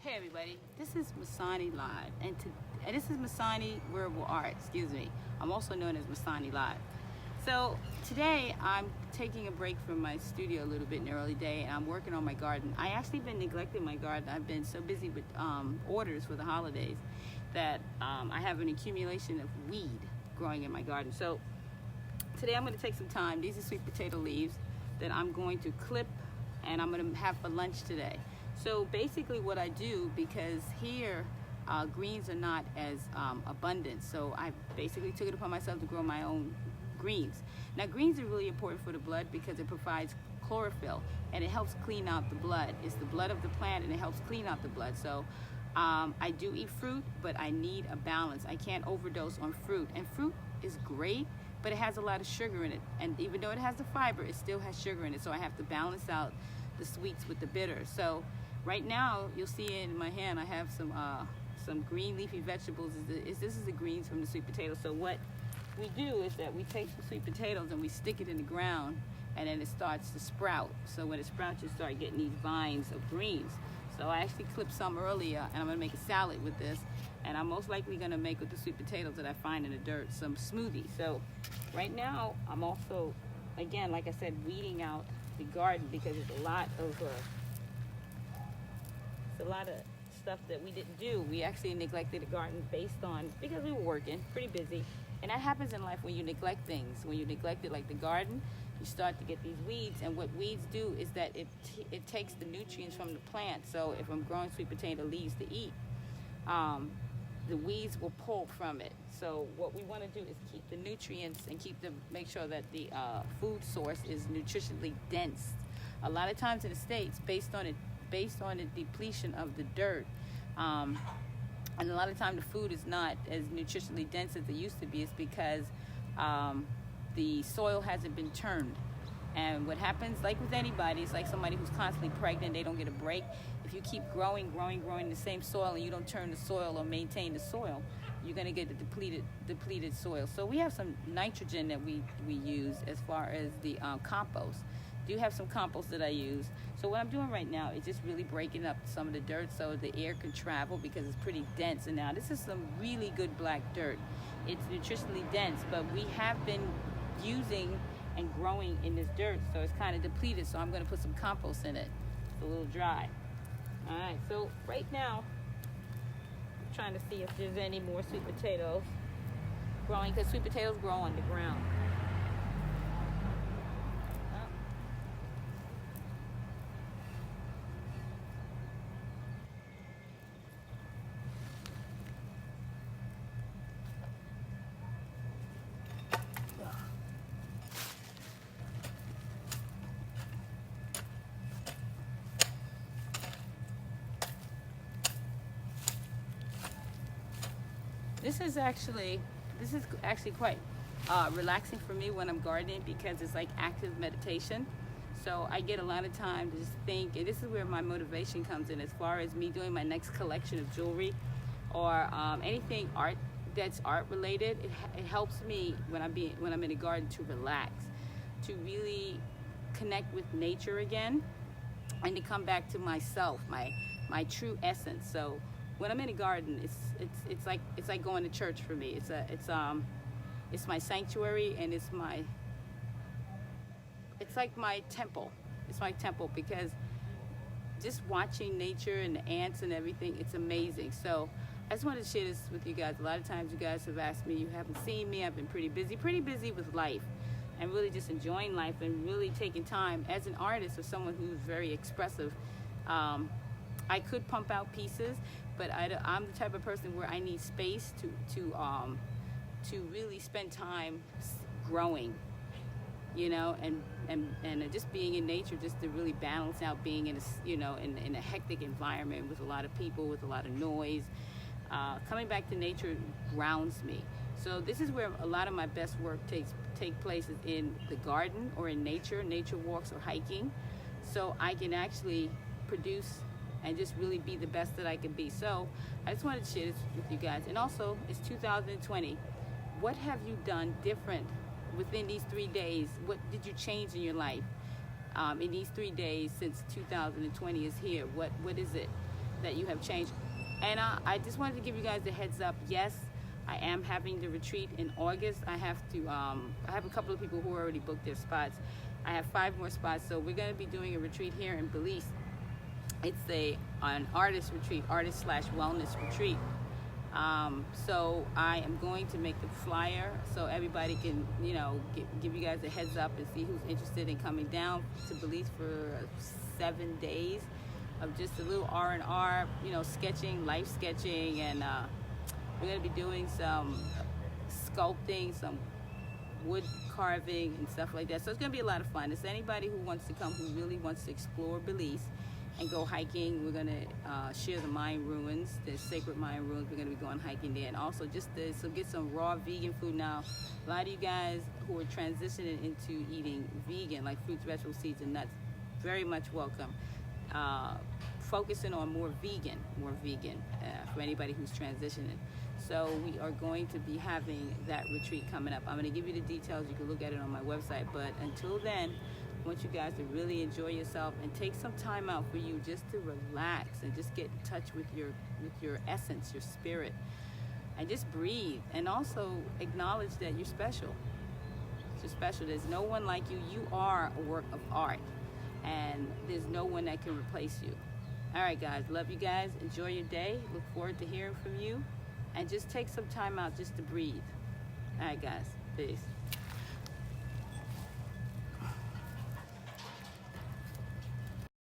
Hey everybody, this is Masani Live, and this is Masani Wearable Art, excuse me. I'm also known as Masani Live. So today I'm taking a break from my studio a little bit in the early day, and I'm working on my garden. I actually been neglecting my garden. I've been so busy with orders for the holidays that I have an accumulation of weed growing in my garden. So today I'm going to take some time. These are sweet potato leaves that I'm going to clip and I'm going to have for lunch today. So basically what I do, because here greens are not as abundant, so I basically took it upon myself to grow my own greens. Now greens are really important for the blood because it provides chlorophyll and it helps clean out the blood. It's the blood of the plant and it helps clean out the blood. So I do eat fruit, but I need a balance. I can't overdose on fruit, and fruit is great, but it has a lot of sugar in it, and even though it has the fiber, it still has sugar in it, so I have to balance out the sweets with the bitter. So right now, you'll see in my hand, I have some green leafy vegetables. This is the greens from the sweet potatoes. So what we do is that we take the sweet potatoes and we stick it in the ground, and then it starts to sprout. So when it sprouts, you start getting these vines of greens. So I actually clipped some earlier, and I'm gonna make a salad with this, and I'm most likely gonna make with the sweet potatoes that I find in the dirt some smoothie. So right now, I'm also, again, like I said, weeding out the garden because it's a lot of stuff that we didn't do. We actually neglected the garden because we were working, pretty busy. And that happens in life when you neglect things. When you neglect it, like the garden, you start to get these weeds. And what weeds do is that it takes the nutrients from the plant. So if I'm growing sweet potato leaves to eat, the weeds will pull from it. So what we want to do is keep the nutrients and make sure that the food source is nutritionally dense. A lot of times in the States, based on the depletion of the dirt, and a lot of time the food is not as nutritionally dense as it used to be. It's because the soil hasn't been turned. And what happens, like with anybody, it's like somebody who's constantly pregnant, they don't get a break. If you keep growing in the same soil and you don't turn the soil or maintain the soil, you're gonna get the depleted soil. So we have some nitrogen that we use as far as the compost. Do have some compost that I use. So what I'm doing right now is just really breaking up some of the dirt so the air can travel because it's pretty dense. And now this is some really good black dirt. It's nutritionally dense, but we have been using and growing in this dirt, so it's kind of depleted. So I'm going to put some compost in it. It's a little dry. All right, so right now I'm trying to see if there's any more sweet potatoes growing, because sweet potatoes grow on the ground. This is actually quite relaxing for me when I'm gardening, because it's like active meditation. So I get a lot of time to just think, and this is where my motivation comes in as far as me doing my next collection of jewelry or anything that's art related. It helps me when I'm in the garden to relax, to really connect with nature again, and to come back to myself, my true essence. So when I'm in a garden, it's like going to church for me. It's my sanctuary, and it's like my temple. It's my temple, because just watching nature and the ants and everything, it's amazing. So I just wanted to share this with you guys. A lot of times you guys have asked me, you haven't seen me. I've been pretty busy with life, and really just enjoying life and really taking time as an artist or someone who's very expressive. I could pump out pieces, but I'm the type of person where I need space to really spend time growing, you know, and just being in nature, just to really balance out being in a hectic environment with a lot of people, with a lot of noise. Coming back to nature grounds me. So this is where a lot of my best work take place, is in the garden or in nature walks or hiking. So I can actually produce and just really be the best that I can be. So I just wanted to share this with you guys. And also, it's 2020. What have you done different within these 3 days? What did you change in your life in these 3 days since 2020 is here? What is it that you have changed. And I just wanted to give you guys a heads up. Yes, I am having the retreat in August. I have a couple of people who already booked their spots. I have 5 more spots, so we're going to be doing a retreat here in Belize. It's an artist retreat, artist/wellness retreat. So I am going to make the flyer so everybody can, give you guys a heads up and see who's interested in coming down to Belize for 7 days of just a little R&R, sketching, life sketching, and we're going to be doing some sculpting, some wood carving and stuff like that. So it's going to be a lot of fun. It's anybody who wants to come, who really wants to explore Belize and go hiking. We're going to share the Mayan ruins, the sacred Mayan ruins. We're going to be going hiking there, and also just to get some raw vegan food. Now, a lot of you guys who are transitioning into eating vegan, like fruits, vegetables, seeds, and nuts, very much welcome. Focusing on more vegan for anybody who's transitioning. So we are going to be having that retreat coming up. I'm going to give you the details. You can look at it on my website. But until then, I want you guys to really enjoy yourself and take some time out for you just to relax and just get in touch with your essence, your spirit, and just breathe. And also acknowledge that you're special. You're special. There's no one like you. You are a work of art, and there's no one that can replace you. All right, guys. Love you guys. Enjoy your day. Look forward to hearing from you. And just take some time out just to breathe. All right, guys. Peace.